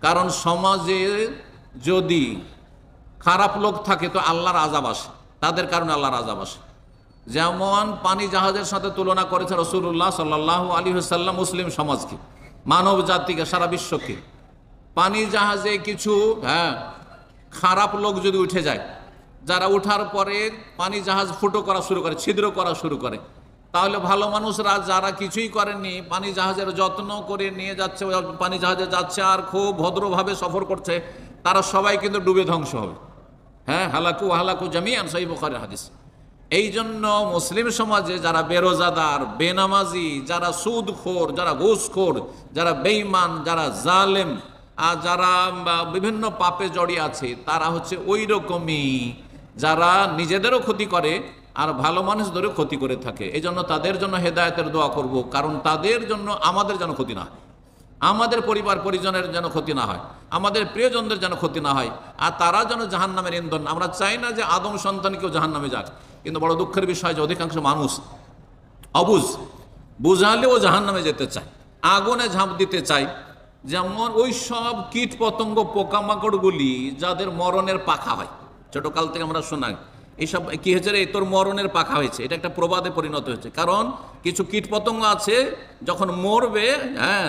কারণ সমাজে যদি খারাপ লোক থাকে তো আল্লাহর আযাব আসে, তাদের কারণে আল্লাহর আযাব আসে। যেমন পানি জাহাজের সাথে তুলনা করেছে রাসূলুল্লাহ সাল্লাল্লাহু আলাইহি ওয়াসাল্লাম মুসলিম সমাজকে, মানব জাতিকে, সারা বিশ্বকে। পানি জাহাজে কিছু খারাপ লোক যদি উঠে যায়, যারা উঠার পরে পানি জাহাজ ফুটো করা শুরু করে, ছিদ্র করা শুরু করে, তাহলে ভালো মানুষরা যারা কিছুই করেননি, পানি জাহাজের যত্ন করে নিয়ে যাচ্ছে, পানি জাহাজে যাচ্ছে আর খুব ভদ্রভাবে সফর করছে, তারা সবাই কিন্তু ডুবে ধ্বংস হবে। হালাকু হালাকু জামিআন, সহিহ বুখারীর হাদিস। এই জন্য মুসলিম সমাজে যারা বেরোজাদার, বেনামাজি, যারা সুদখোর, যারা ঘুষখোর, যারা বেঈমান, যারা জালেম আর যারা বিভিন্ন পাপে জড়িয়ে আছে, তারা হচ্ছে ওই রকমই যারা নিজেদেরও ক্ষতি করে আর ভালো মানুষদেরও ক্ষতি করে থাকে। এই জন্য তাদের জন্য হেদায়েতের দোয়া করব, কারণ তাদের জন্য আমাদের যেন ক্ষতি না হয়, আমাদের পরিবার পরিজনের যেন ক্ষতি না হয়, আমাদের প্রিয়জনদের যেন ক্ষতি না হয়, আর তারা যেন জাহান্নামের ইন্ধন। আমরা চাই না যে আদম সন্তান কেউ জাহান্নামে যাক, কিন্তু বড় দুঃখের বিষয় যে অধিকাংশ মানুষ অবুঝ, বুঝালেও জাহান্নামে যেতে চায়, আগুনে ঝাঁপ দিতে চায়। যেমন ওই সব কীট পতঙ্গ, পোকামাকড়গুলি যাদের মরণের পাখা হয়, ছোটকাল থেকে আমরা শোনাই এইসব কি হয়েছে রে, তোর মরণের পাখা হয়েছে, এটা একটা প্রবাদে পরিণত হয়েছে। কারণ কিছু কীট পতঙ্গ আছে যখন মরবে,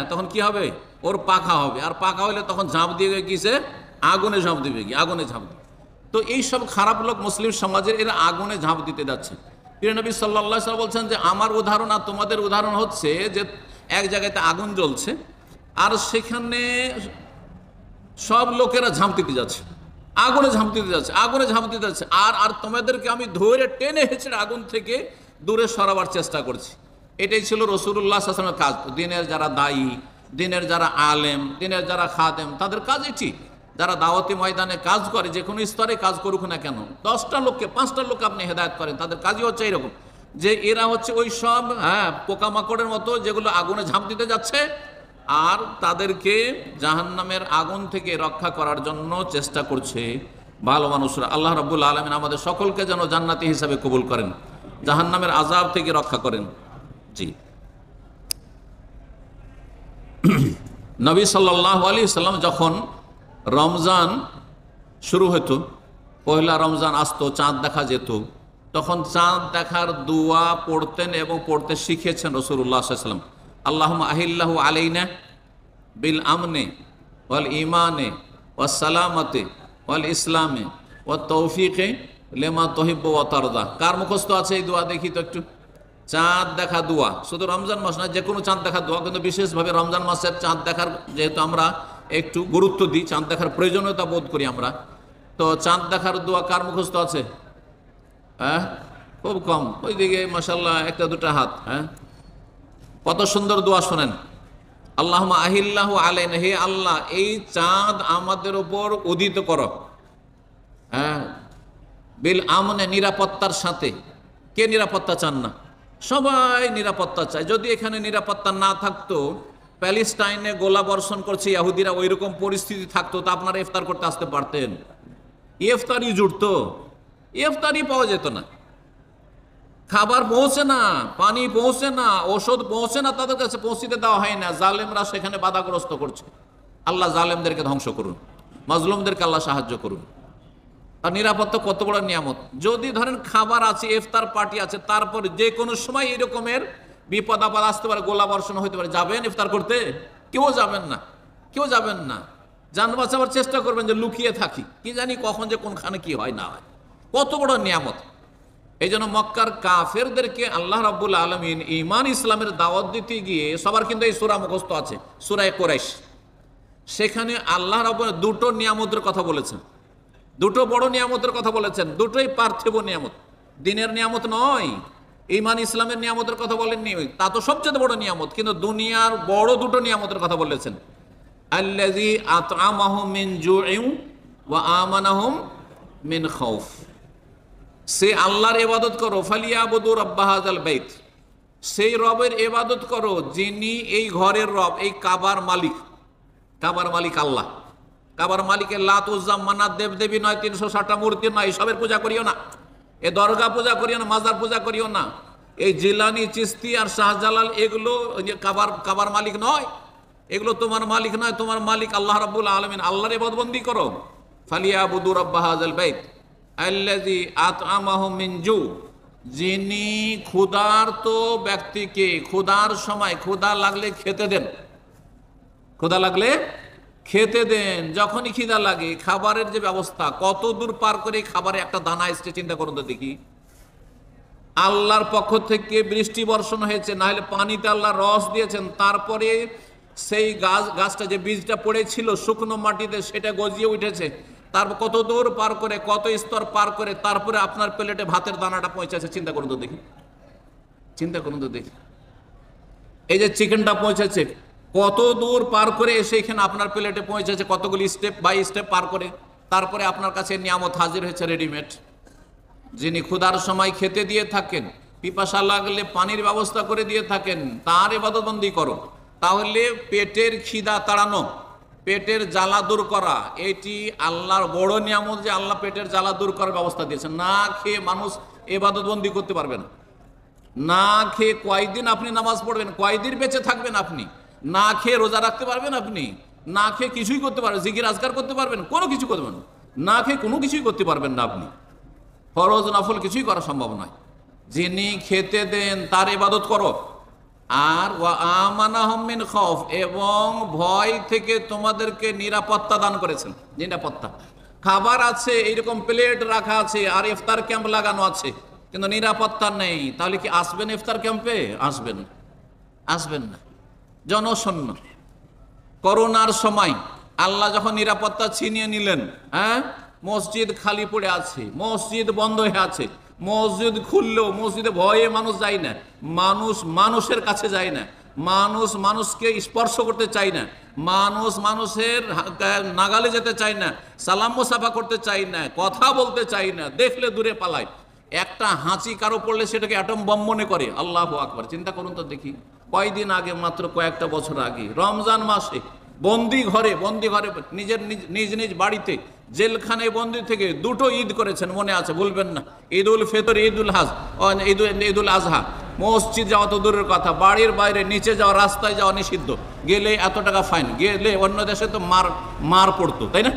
তখন কি হবে, ওর পাখা হবে, আর পাখা হলে তখন ঝাঁপ দিয়ে কিসে, আগুনে ঝাঁপ দিবে, কি আগুনে ঝাঁপ দিবে। তো এই সব খারাপ লোক মুসলিম সমাজের, এরা আগুনে ঝাঁপ দিতে যাচ্ছে। প্রিয় নবী সাল্লাল্লাহু আলাইহি ওয়াসাল্লাম বলছেন যে আমার উদাহরণ আর তোমাদের উদাহরণ হচ্ছে যে এক জায়গাতে আগুন জ্বলছে আর সেখানে সব লোকেরা ঝাঁপ দিতে যাচ্ছে, আগুনে ঝাঁপ দিতে যাচ্ছে, আগুনে ঝাঁপ দিতে যাচ্ছে, আর তোমাদেরকে আমি ধরে টেনে হেঁচড়ে আগুন থেকে দূরে সরাবার চেষ্টা করছি। এটাই ছিল রাসূলুল্লাহ সাল্লাল্লাহু আলাইহি ওয়াসাল্লামের কাজ। দিনের যারা দায়ী, দিনের যারা আলেম, দিনের যারা খাদেম, তাদের কাজ এটি। যারা দাওয়াতি ময়দানে কাজ করে, যে কোনো স্তরে কাজ করুক না কেন, 10টা লোককে 5টা লোককে আপনি হেদায়েত করেন, তাদের কাজই হচ্ছে এইরকম যে এরা হচ্ছে ওই সব পোকামাকড়ের মতো যেগুলো আগুনে ঝাঁপ দিতে যাচ্ছে, আর তাদেরকে জাহান্নামের আগুন থেকে রক্ষা করার জন্য চেষ্টা করছে ভালো মানুষরা। আল্লাহ রাব্বুল আলামিন আমাদের সকলকে যেন জান্নাতি হিসাবে কবুল করেন, জাহান্নামের আযাব থেকে রক্ষা করেন। জি, নবী সাল্লাল্লাহু আলাইহি ওয়াসাল্লাম যখন রমজান শুরু হতো, পয়লা রমজান আসতো, চাঁদ দেখা যেত, তখন চাঁদ দেখার দোয়া পড়তেন এবং পড়তে শিখেছেন রাসূলুল্লাহ সাল্লাল্লাহু আলাইহি ওয়াসাল্লাম। আল্লাহুম্মা আহিল্লাহু আলাইনা বিল আমনে ওয়াল ঈমানে ওয়াস সালামাতে ওয়াল ইসলামে ওয়াত তৌফিকে লিমা তুহিব্বু ওয়া তারদা। কার মুখস্থ আছে এই দোয়া দেখি তো একটু? চাঁদ দেখা দোয়া, শুধু রমজান মাস না, যে কোনো চাঁদ দেখার দোয়া, কিন্তু বিশেষভাবে রমজান মাসের চাঁদ দেখার যেহেতু আমরা একটু গুরুত্ব দিই, চাঁদ দেখার প্রয়োজনীয়তা বোধ করি আমরা, তো চাঁদ দেখার দোয়া কার মুখস্থ আছে? খুব কম, ওইদিকে মাশাআল্লাহ একটা দুটা হাত। কত সুন্দর দোয়া শোনেন, আল্লাহুম্মা আহিল্লাহু আলাইনা, হে আল্লাহ এই চাঁদ আমাদের উপর উদিত করো, বিল আমনে, নিরাপত্তার সাথে। কে নিরাপত্তা চান না? সবাই নিরাপত্তা চায়। যদি এখানে নিরাপত্তা না থাকতো, প্যালেস্টাইনে গোলা বর্ষণ করছে ইহুদিরা, ওই রকম পরিস্থিতি থাকতো, তা আপনারা ইফতার করতে আসতে পারতেন? ইফতারি জুটতো? ইফতারি পাওয়া যেত না, খাবার পৌঁছে না, পানি পৌঁছে না, ওষুধ পৌঁছে না, তাদের কাছে পৌঁছিতে দেওয়া হয় না। জালেমরা সেখানে বাধাগ্রস্ত করছে। আল্লাহ জালেমদেরকে ধ্বংস করুন, মাজলুমদেরকে আল্লাহ সাহায্য করুন। আর নিরাপত্তা কত বড় নিয়ামত। যদি ধরেন খাবার আছে, ইফতার পার্টি আছে, তারপর যে কোনো সময় এরকমের বিপদ আপদ আসতে পারে, গোলা বর্ষণ হইতে পারে, যাবেন ইফতার করতে? কেউ যাবেন না, কেউ যাবেন না। জান বাঁচাবার চেষ্টা করবেন যে লুকিয়ে থাকি, কি জানি কখন যে কোনখানে কি হয় না হয়। কত বড় নিয়ামত। এই জন্য মক্কার কাফেরদেরকে আল্লাহ রাব্বুল আলামিন ঈমান ইসলামের দাওয়াত দিতে গিয়ে, সবার কিন্তু এই সূরা মুখস্থ আছে, সূরা কুরাইশ, সেখানে আল্লাহ রাব্বুল দুটো নিয়ামতের কথা বলেছেন, দুটো বড় নিয়ামতের কথা বলেছেন, দুটোই পার্থিব নিয়ামত, দিনের নিয়ামত নয়। ঈমান ইসলামের নিয়ামতের কথা বলেননি, তা তো সবচেয়ে বড় নিয়ামত, কিন্তু দুনিয়ার বড় দুটো নিয়ামতের কথা বলেছেন। আল্লাযী আত'আমাহুম মিন জু'ইন ওয়া আমানাহুম মিন খাউফ। সে আল্লাহর ইবাদত করো, ফালিয়াবুদু রাব্বা হাযাল বাইত, সেই রবের ইবাদত করো যিনি এই ঘরের রব, এই কাবার মালিক। কাবার মালিক আল্লাহ। কাবার মালিকের লাত উজ্জা মানাত দেবদেবী নয়, 360টা মূর্তি নয়, এসবের পূজা করিও না, এ দরগা পূজা করিও না, মাজার পূজা করিও না, এই জিলানি চিস্তি আর শাহজালাল এগুলো কাবার মালিক নয়। এগুলো তোমার মালিক নয়, তোমার মালিক আল্লাহ রাব্বুল আলামিন। আল্লাহর ইবাদতবন্দি করো। ফালিয়াবুদু রাব্ব হাযাল বাইত আল্লাযী আত'আমাহুম মিন জু, যিনি ক্ষুধার্ত ব্যক্তিকে ক্ষুধার সময় ক্ষুধা লাগলে খেতে দেন, ক্ষুধা লাগলে খেতে দেন। যখনই খিদা লাগে খাবারের যে ব্যবস্থা, কত দূর পার করে খাবারে একটা দানা এসছে চিন্তা করুন তো দেখি। আল্লাহর পক্ষ থেকে বৃষ্টি বর্ষণ হয়েছে, না হলে পানিতে আল্লাহ রস দিয়েছেন, তারপরে সেই গাছটা যে বীজটা পড়েছিল শুকনো মাটিতে সেটা গজিয়ে উঠেছে, তারপর কত দূর পার করে কত স্তর পার করে তারপরে আপনার প্লেটে ভাতের দানাটা পৌঁছেছে। চিন্তা করুন তো দেখি, চিন্তা করুন তো দেখি। এই যে চিকেনটা পৌঁছেছে কত দূর পার করে এসে এখানে আপনার প্লেটে পৌঁছেছে, কতগুলি স্টেপ বাই স্টেপ পার করে, তারপরে আপনার কাছে নিয়ামত হাজির হয়েছে রেডিমেড। যিনি ক্ষুধার সময় খেতে দিয়ে থাকেন, পিপাসা লাগলে পানির ব্যবস্থা করে দিয়ে থাকেন, তার ইবাদতবন্দি করো। তাহলে পেটের খিদা তাড়ানো, পেটের জ্বালা দূর করা, এটি আল্লাহর বড় নিয়ামত যে আল্লাহ পেটের জ্বালা দূর করার ব্যবস্থা দিয়েছেন। না খেয়ে মানুষ ইবাদতবন্দি করতে পারবে না। না খেয়ে কয়দিন আপনি নামাজ পড়বেন, কয়দিন বেঁচে থাকবেন আপনি? না খেয়ে রোজা রাখতে পারবেন আপনি? না খেয়ে কিছুই করতে পারবেন, জিকির আজকার করতে পারবেন? কোনো কিছু করবেন না। না খেয়ে কোনো কিছুই করতে পারবেন না আপনি। ফরজ নফল কিছুই করা সম্ভব নয়। যিনি খেতে দেন তার ইবাদত করো। আর ওয়া আমানাহুম মিন খাউফ, এবং ভয় থেকে তোমাদেরকে নিরাপত্তা দান করেছেন। নিরাপত্তা, খাবার আছে, এইরকম প্লেট রাখা আছে, আর ইফতার ক্যাম্প লাগানো আছে, কিন্তু নিরাপত্তা নেই। তাহলে কি আসবেন ইফতার ক্যাম্পে? আসবেন না, আসবেন না। জনশূন্য। করোনার সময় আল্লাহ যখন নিরাপত্তা ছিনিয়ে নিলেন, হ্যাঁ, মসজিদ খালি পড়ে আছে, মসজিদ বন্ধ হয়ে আছে। মসজিদ খুললেও মসজিদে ভয়ে মানুষ যায় না, মানুষ মানুষের কাছে যায় না, মানুষ মানুষকে স্পর্শ করতে চায় না, মানুষ মানুষের নাগালে যেতে চায় না, সালাম মুসাফা করতে চায় না, কথা বলতে চায় না, দেখলে দূরে পালায়। একটা হাঁচি কারো পড়লে সেটাকে অ্যাটম বম মনে করে। আল্লাহু আকবার। চিন্তা করুন তো দেখি, কয়দিন আগে, মাত্র কয়েকটা বছর আগে, রমজান মাসে বন্দি ঘরে নিজের নিজ নিজ বাড়িতে, জেলখানায় বন্দি থেকে দুটো ঈদ করেছেন, মনে আছে, ভুলবেন না। ঈদ উল ফিতর, ঈদ উল আজহা। মসজিদ যাওয়া তো দূরের কথা, বাড়ির বাইরে নিচে যাওয়া, রাস্তায় যাওয়া নিষিদ্ধ, গেলে এত টাকা ফাইন, গেলে অন্য দেশে তো মার পড়তো, তাই না?